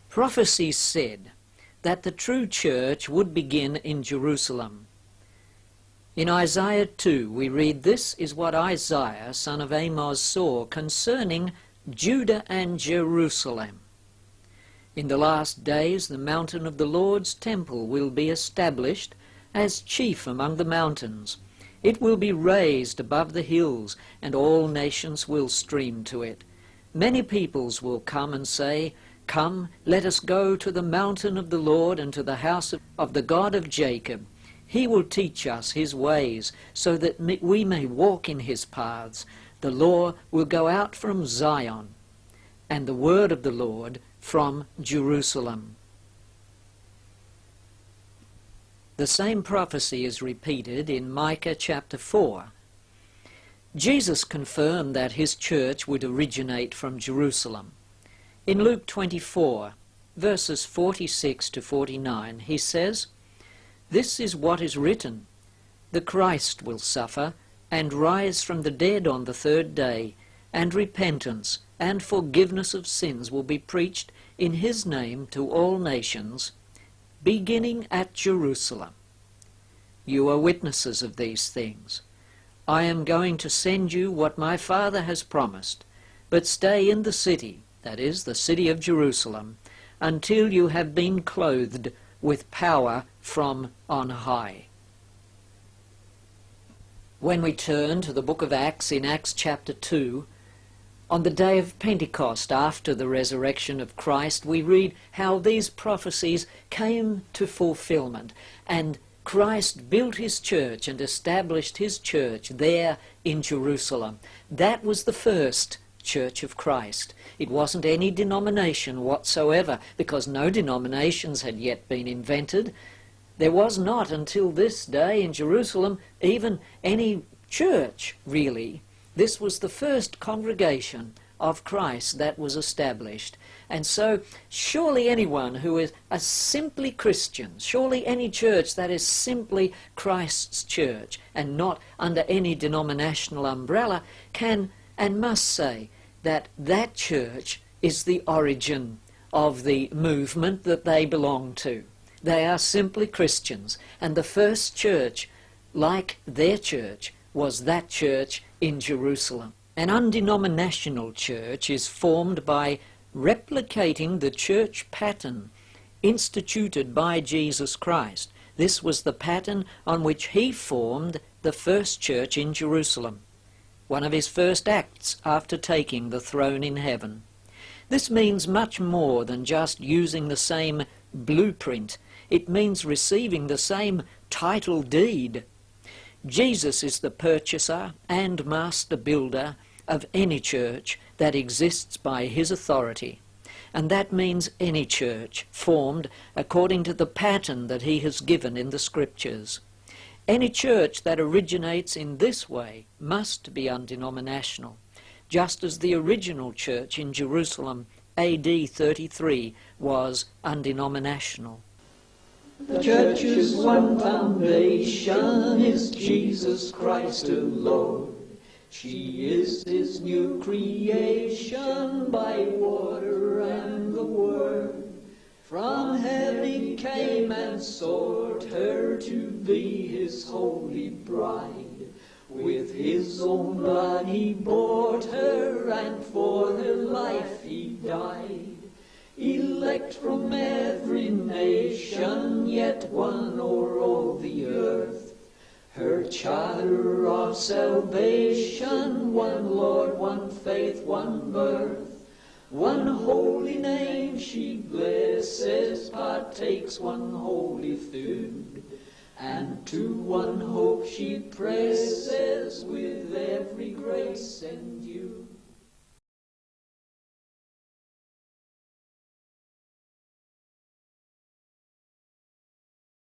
Prophecy said that the true church would begin in Jerusalem. In Isaiah 2 we read, "This is what Isaiah, son of Amoz, saw concerning Judah and Jerusalem. In the last days the mountain of the Lord's temple will be established as chief among the mountains. It will be raised above the hills, and all nations will stream to it. Many peoples will come and say, 'Come, let us go to the mountain of the Lord and to the house of the God of Jacob. He will teach us his ways, so that we may walk in his paths. The law will go out from Zion, and the word of the Lord from Jerusalem.'" The same prophecy is repeated in Micah chapter 4. Jesus confirmed that his church would originate from Jerusalem. In Luke 24, verses 46 to 49, he says, "This is what is written, the Christ will suffer and rise from the dead on the third day, and repentance and forgiveness of sins will be preached in his name to all nations, beginning at Jerusalem. You are witnesses of these things. I am going to send you what my Father has promised, but stay in the city," that is, the city of Jerusalem, "until you have been clothed with power from on high." When we turn to the book of Acts, in Acts chapter 2, on the day of Pentecost, after the resurrection of Christ, we read how these prophecies came to fulfillment, and Christ built his church and established his church there in Jerusalem. That was the first Church of Christ. It wasn't any denomination whatsoever, because no denominations had yet been invented. There was not until this day in Jerusalem even any church, really. This was the first congregation of Christ that was established. And so surely anyone who is a simply Christian, surely any church that is simply Christ's church and not under any denominational umbrella, can and must say that that church is the origin of the movement that they belong to. They are simply Christians, and the first church, like their church, was that church in Jerusalem. An undenominational church is formed by replicating the church pattern instituted by Jesus Christ. This was the pattern on which he formed the first church in Jerusalem, one of his first acts after taking the throne in heaven. This means much more than just using the same blueprint. It means receiving the same title deed. Jesus is the purchaser and master builder of any church that exists by his authority. And that means any church formed according to the pattern that he has given in the Scriptures. Any church that originates in this way must be undenominational, just as the original church in Jerusalem AD 33 was undenominational. The church's one foundation is Jesus Christ alone. She is his new creation by water and the word. From heaven he came and sought her to be his holy bride. With his own blood he bought her, and for her life he died. Elect from every nation, yet one o'er all the earth. Her charter of salvation, one Lord, one faith, one birth. One holy name she blesses, partakes one holy food. And to one hope she presses, with every grace endued.